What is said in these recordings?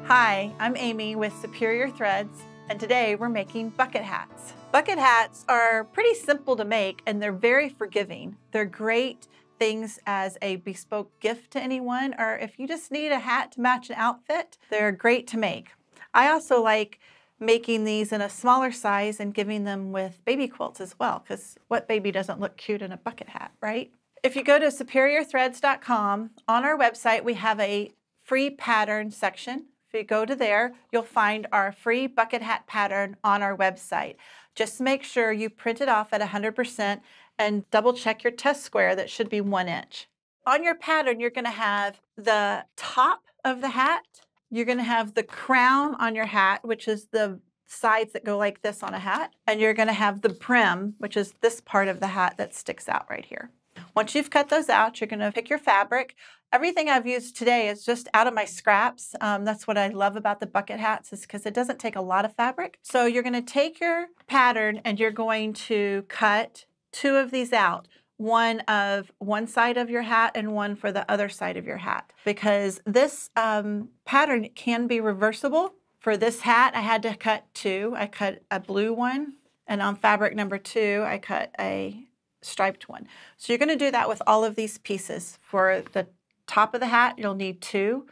Hi, I'm Amy with Superior Threads, and today we're making bucket hats. Bucket hats are pretty simple to make and they're very forgiving. They're great things as a bespoke gift to anyone, or if you just need a hat to match an outfit, they're great to make. I also like making these in a smaller size and giving them with baby quilts as well, because what baby doesn't look cute in a bucket hat, right? If you go to superiorthreads.com, on our website we have a free pattern section. If you go to there, you'll find our free bucket hat pattern on our website. Just make sure you print it off at 100% and double check your test square. That should be 1 inch. On your pattern, you're going to have the top of the hat. You're going to have the crown on your hat, which is the sides that go like this on a hat. And you're going to have the brim, which is this part of the hat that sticks out right here. Once you've cut those out, you're going to pick your fabric. Everything I've used today is just out of my scraps. That's what I love about the bucket hats, is because it doesn't take a lot of fabric. So you're going to take your pattern and you're going to cut 2 of these out. One of one side of your hat and one for the other side of your hat. Because this pattern can be reversible. For this hat, I had to cut 2. I cut a blue one, and on fabric number 2, I cut a striped one. So you're going to do that with all of these pieces. For the top of the hat, you'll need 2,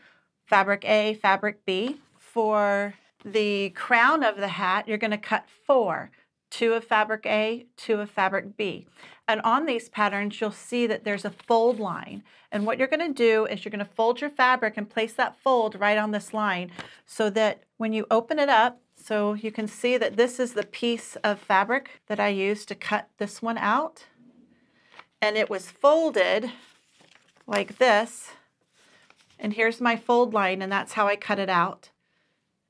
fabric A, fabric B. For the crown of the hat, you're going to cut 4, 2 of fabric A, 2 of fabric B. And on these patterns, you'll see that there's a fold line. And what you're going to do is you're going to fold your fabric and place that fold right on this line so that when you open it up, so you can see that this is the piece of fabric that I used to cut this one out. And it was folded like this. And here's my fold line, and that's how I cut it out.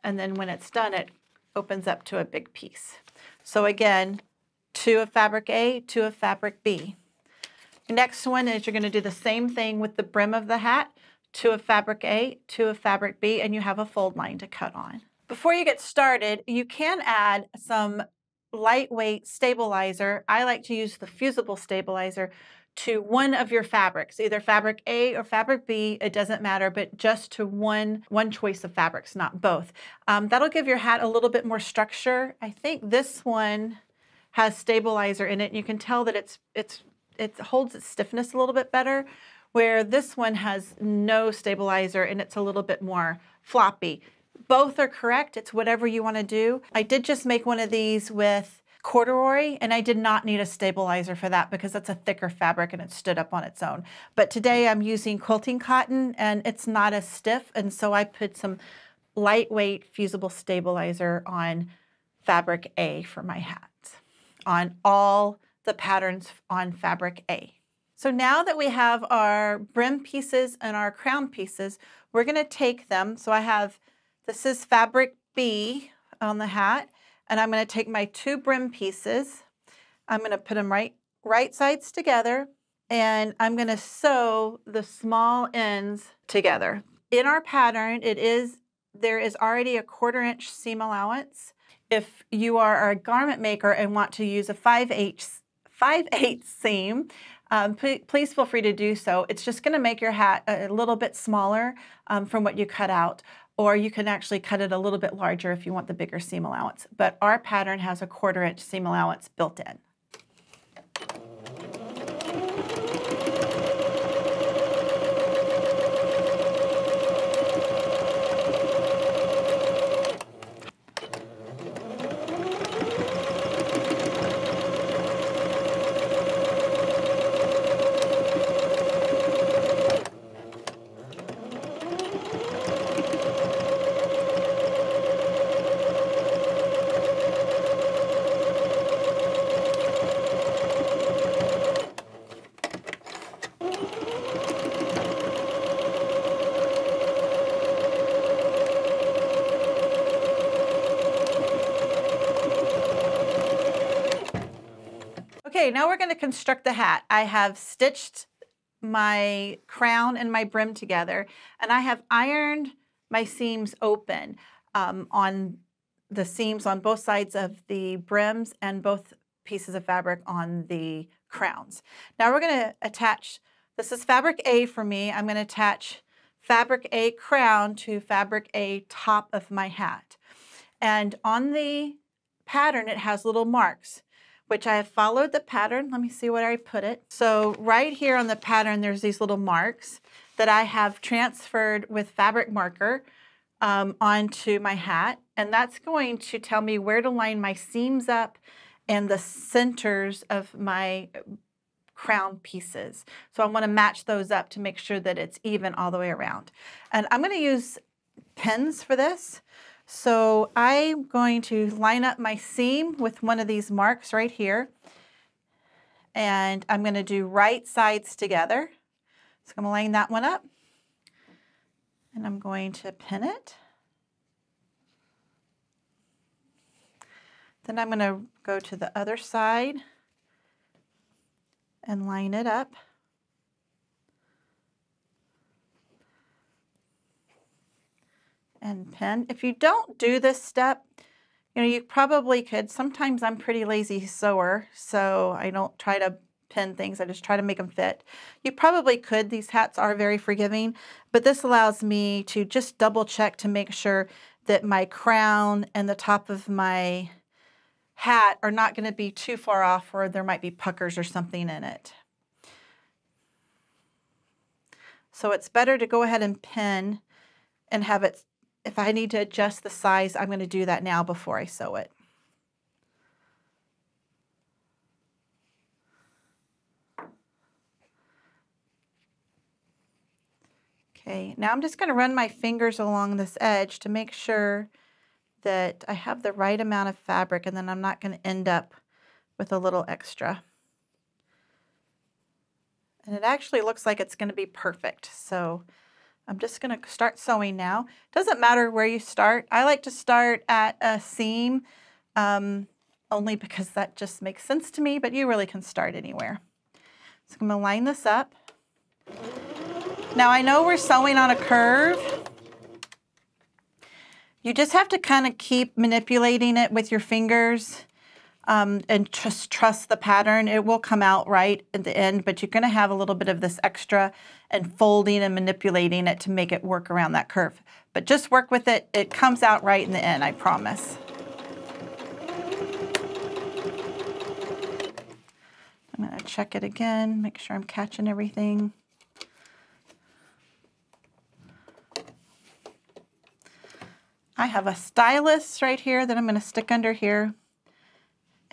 And then when it's done, it opens up to a big piece. So again, 2 of fabric A, 2 of fabric B. The next one is you're going to do the same thing with the brim of the hat, 2 of fabric A, 2 of fabric B, and you have a fold line to cut on. Before you get started, you can add some lightweight stabilizer. I like to use the fusible stabilizer to one of your fabrics, either fabric A or fabric B, it doesn't matter, but just to one choice of fabrics, not both. That'll give your hat a little bit more structure. I think this one has stabilizer in it, and you can tell that it holds its stiffness a little bit better, where this one has no stabilizer and it's a little bit more floppy. Both are correct. It's whatever you want to do. I did just make one of these with corduroy, and I did not need a stabilizer for that because that's a thicker fabric and it stood up on its own. But today I'm using quilting cotton and it's not as stiff, and so I put some lightweight fusible stabilizer on fabric A for my hats, on all the patterns on fabric A. So now that we have our brim pieces and our crown pieces, we're going to take them. So this is fabric B on the hat, and I'm going to take my 2 brim pieces. I'm going to put them right sides together, and I'm going to sew the small ends together. In our pattern, there is already a 1/4 inch seam allowance. If you are a garment maker and want to use a 5/8 seam, please feel free to do so. It's just going to make your hat a little bit smaller from what you cut out. Or you can actually cut it a little bit larger if you want the bigger seam allowance. But our pattern has a 1/4 inch seam allowance built in. Okay, now we're going to construct the hat. I have stitched my crown and my brim together, and I have ironed my seams open on the seams on both sides of the brims and both pieces of fabric on the crowns. Now we're going to attach, this is fabric A for me, I'm going to attach Fabric A crown to Fabric A top of my hat. And on the pattern, it has little marks, which I have followed the pattern. Let me see where I put it. So right here on the pattern, there's these little marks that I have transferred with fabric marker onto my hat. And that's going to tell me where to line my seams up and the centers of my crown pieces. So I want to match those up to make sure that it's even all the way around. And I'm going to use pins for this. So I'm going to line up my seam with one of these marks right here. And I'm going to do right sides together. So I'm going to line that one up. And I'm going to pin it. Then I'm going to go to the other side and line it up. And pin. If you don't do this step, you probably could. Sometimes I'm pretty lazy sewer, so I don't try to pin things. I just try to make them fit. You probably could. These hats are very forgiving, but this allows me to just double check to make sure that my crown and the top of my hat are not going to be too far off, or there might be puckers or something in it. So it's better to go ahead and pin and have it. If I need to adjust the size, I'm going to do that now before I sew it. Okay, now I'm just going to run my fingers along this edge to make sure that I have the right amount of fabric, and then I'm not going to end up with a little extra. And it actually looks like it's going to be perfect. So I'm just going to start sewing now. Doesn't matter where you start. I like to start at a seam only because that just makes sense to me, but you really can start anywhere. So I'm going to line this up. Now I know we're sewing on a curve. You just have to kind of keep manipulating it with your fingers and just trust the pattern. It will come out right at the end, but you're going to have a little bit of this extra and folding and manipulating it to make it work around that curve. But just work with it. It comes out right in the end, I promise. I'm going to check it again, make sure I'm catching everything. I have a stylus right here that I'm going to stick under here.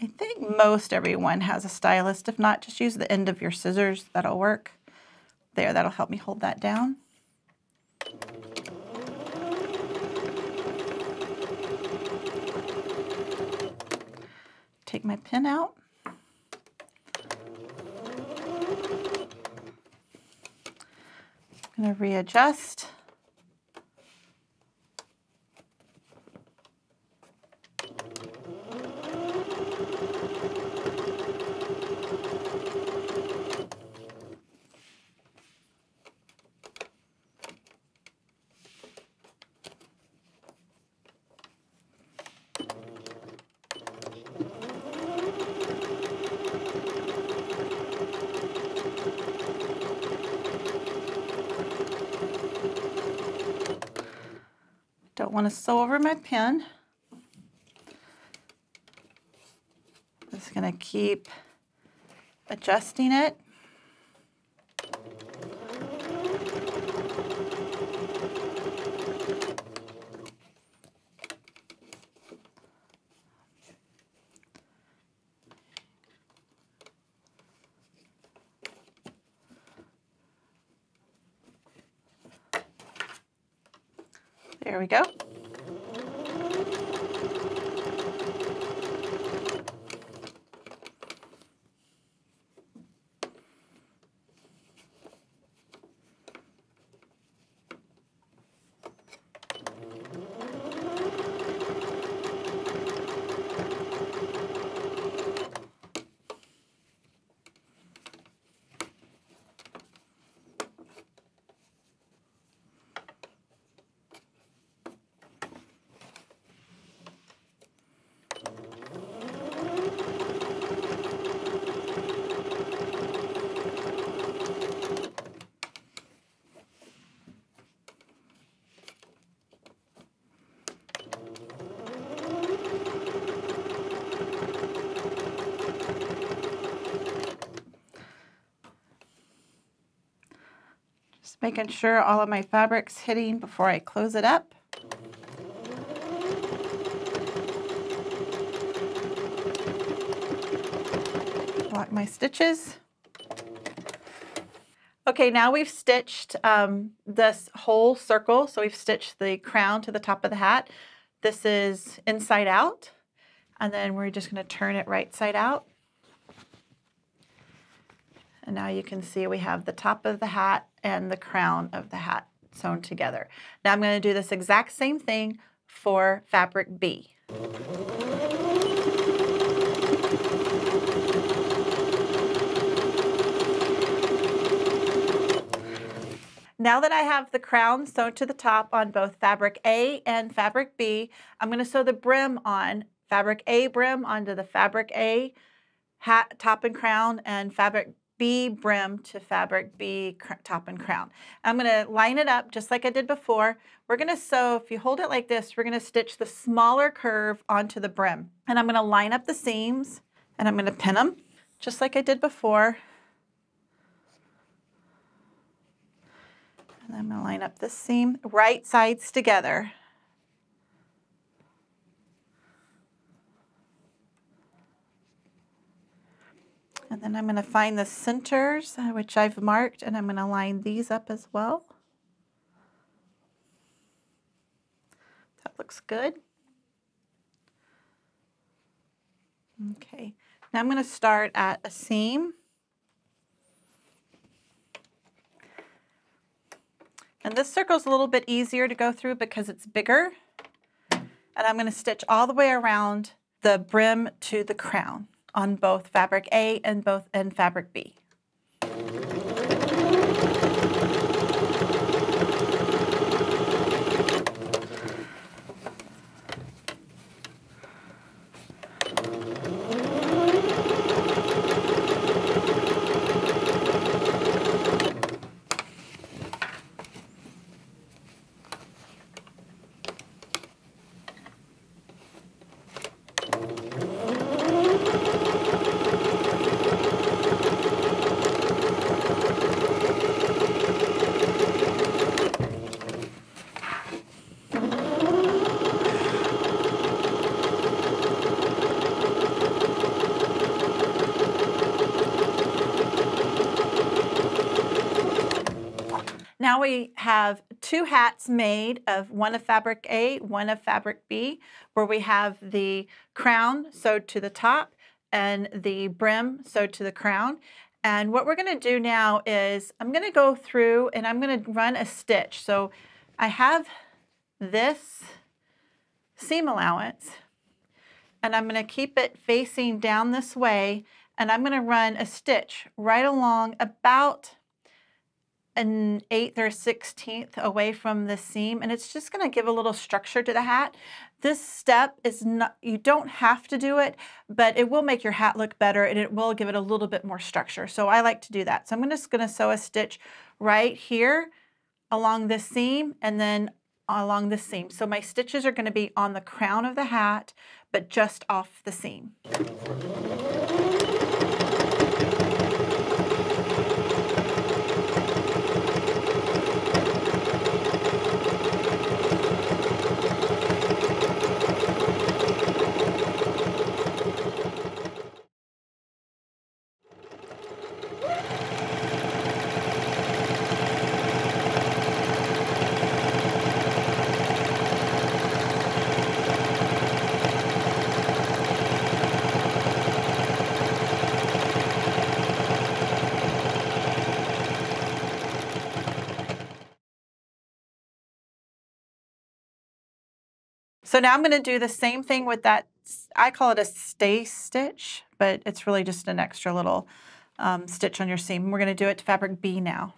I think most everyone has a stylus. If not, just use the end of your scissors. That'll work. There, that'll help me hold that down. Take my pin out. I'm going to readjust. Don't want to sew over my pin. Just going to keep adjusting it. There we go. Making sure all of my fabric's hitting before I close it up. Lock my stitches. Okay, now we've stitched this whole circle. So we've stitched the crown to the top of the hat. This is inside out. And then we're just going to turn it right side out. And now you can see we have the top of the hat and the crown of the hat sewn together. Now I'm going to do this exact same thing for fabric B. Now that I have the crown sewn to the top on both fabric A and fabric B, I'm going to sew the brim on, fabric A brim onto the fabric A hat, top and crown, and fabric B brim to fabric B top and crown. I'm going to line it up just like I did before. We're going to sew, if you hold it like this, we're going to stitch the smaller curve onto the brim. And I'm going to line up the seams and I'm going to pin them just like I did before. And I'm going to line up this seam, right sides together. And then I'm going to find the centers, which I've marked, and I'm going to line these up as well. That looks good. Okay, now I'm going to start at a seam. And this circle is a little bit easier to go through because it's bigger. And I'm going to stitch all the way around the brim to the crown on both fabric A and fabric B. Now we have two hats made of one of fabric A, one of fabric B, where we have the crown sewed to the top and the brim sewed to the crown. And what we're going to do now is I'm going to go through and I'm going to run a stitch. So I have this seam allowance and I'm going to keep it facing down this way, and I'm going to run a stitch right along about an 1/8 or 1/16 away from the seam, and it's just going to give a little structure to the hat. This step is not, you don't have to do it, but it will make your hat look better and it will give it a little bit more structure. So I like to do that. So I'm just going to sew a stitch right here along this seam and then along this seam. So my stitches are going to be on the crown of the hat, but just off the seam. So now I'm going to do the same thing with that, I call it a stay stitch, but it's really just an extra little stitch on your seam. We're going to do it to fabric B now.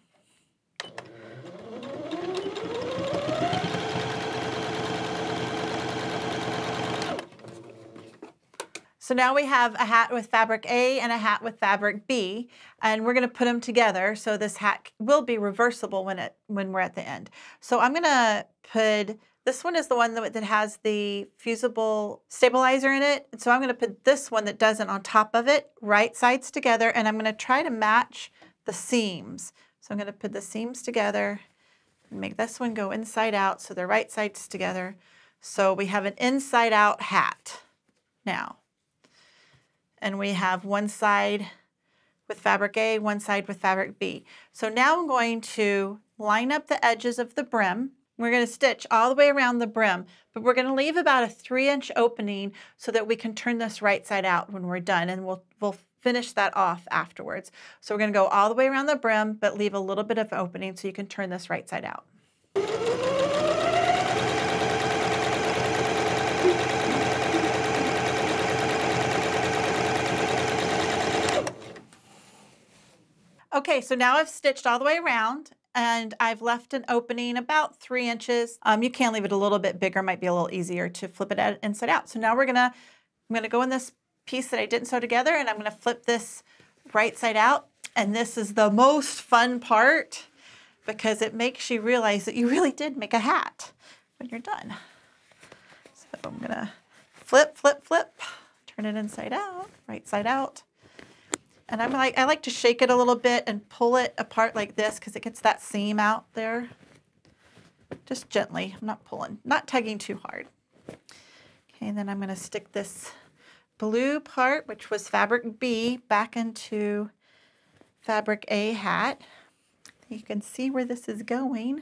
So now we have a hat with fabric A and a hat with fabric B, and we're going to put them together so this hat will be reversible when we're at the end. So I'm going to put, this one is the one that has the fusible stabilizer in it, and so I'm going to put this one that doesn't on top of it, right sides together, and I'm going to try to match the seams. So I'm going to put the seams together and make this one go inside out so the right side's together. So we have an inside out hat now. And we have one side with fabric A, one side with fabric B. So now I'm going to line up the edges of the brim. We're going to stitch all the way around the brim, but we're going to leave about a 3-inch opening so that we can turn this right side out when we're done, and we'll finish that off afterwards. So we're going to go all the way around the brim, but leave a little bit of opening so you can turn this right side out. Okay, so now I've stitched all the way around and I've left an opening about 3 inches. You can leave it a little bit bigger, might be a little easier to flip it inside out. So now I'm gonna go in this piece that I didn't sew together and I'm gonna flip this right side out. And this is the most fun part because it makes you realize that you really did make a hat when you're done. So I'm gonna flip, flip, flip, turn it inside out, right side out. And I like to shake it a little bit and pull it apart like this because it gets that seam out there. Just gently, I'm not pulling, not tugging too hard. Okay, and then I'm gonna stick this blue part, which was fabric B, back into fabric A hat. You can see where this is going.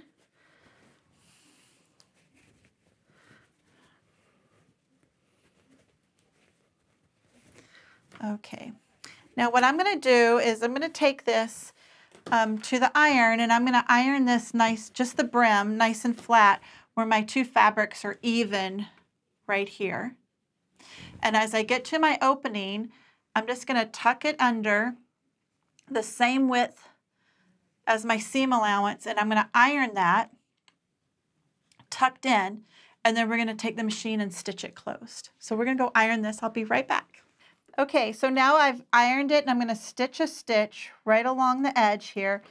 Okay. Now what I'm going to do is I'm going to take this to the iron and I'm going to iron this nice, just the brim, nice and flat where my two fabrics are even right here. And as I get to my opening, I'm just going to tuck it under the same width as my seam allowance and I'm going to iron that tucked in and then we're going to take the machine and stitch it closed. So we're going to go iron this. I'll be right back. Okay, so now I've ironed it and I'm going to stitch a stitch right along the edge here.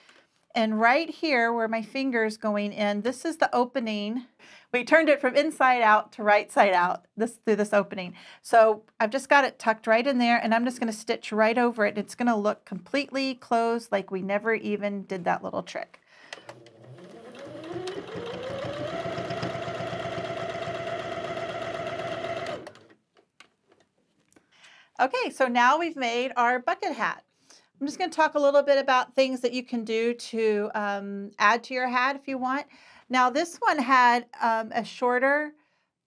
And right here where my finger's going in, this is the opening. We turned it from inside out to right side out through this opening. So I've just got it tucked right in there and I'm just going to stitch right over it. It's going to look completely closed like we never even did that little trick. Okay, so now we've made our bucket hat. I'm just going to talk a little bit about things that you can do to add to your hat if you want. Now this one had a shorter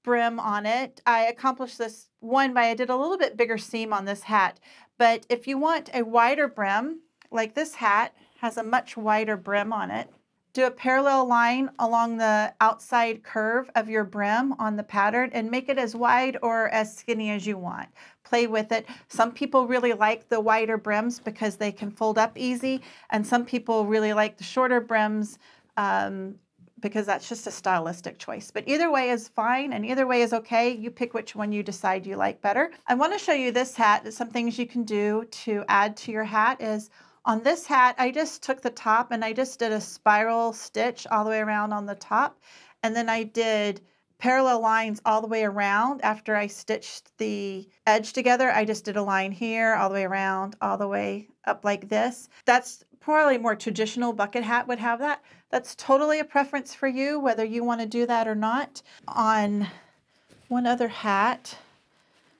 brim on it. I accomplished this one by I did a little bit bigger seam on this hat. But if you want a wider brim, like this hat has a much wider brim on it, do a parallel line along the outside curve of your brim on the pattern and make it as wide or as skinny as you want. Play with it. Some people really like the wider brims because they can fold up easy, and some people really like the shorter brims because that's just a stylistic choice. But either way is fine and either way is okay. You pick which one you decide you like better. I want to show you this hat. Some things you can do to add to your hat is on this hat, I just took the top and I just did a spiral stitch all the way around on the top. And then I did parallel lines all the way around. After I stitched the edge together, I just did a line here, all the way around, all the way up like this. That's probably more traditional bucket hat would have that. That's totally a preference for you, whether you want to do that or not. On one other hat,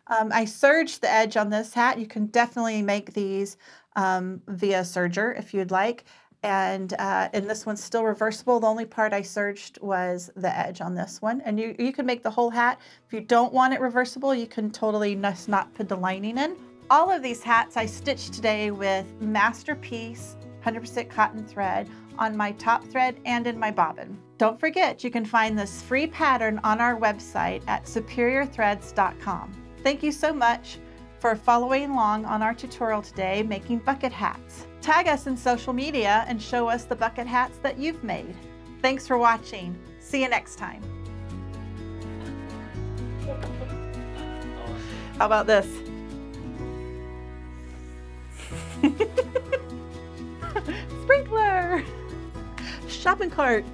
I serged the edge on this hat. You can definitely make these via serger if you'd like. And this one's still reversible. The only part I serged was the edge on this one. And you can make the whole hat. If you don't want it reversible, you can totally just not put the lining in. All of these hats I stitched today with Masterpiece 100% cotton thread on my top thread and in my bobbin. Don't forget, you can find this free pattern on our website at superiorthreads.com. Thank you so much for following along on our tutorial today, making bucket hats. Tag us in social media and show us the bucket hats that you've made. Thanks for watching. See you next time. How about this? Sprinkler! Shopping cart.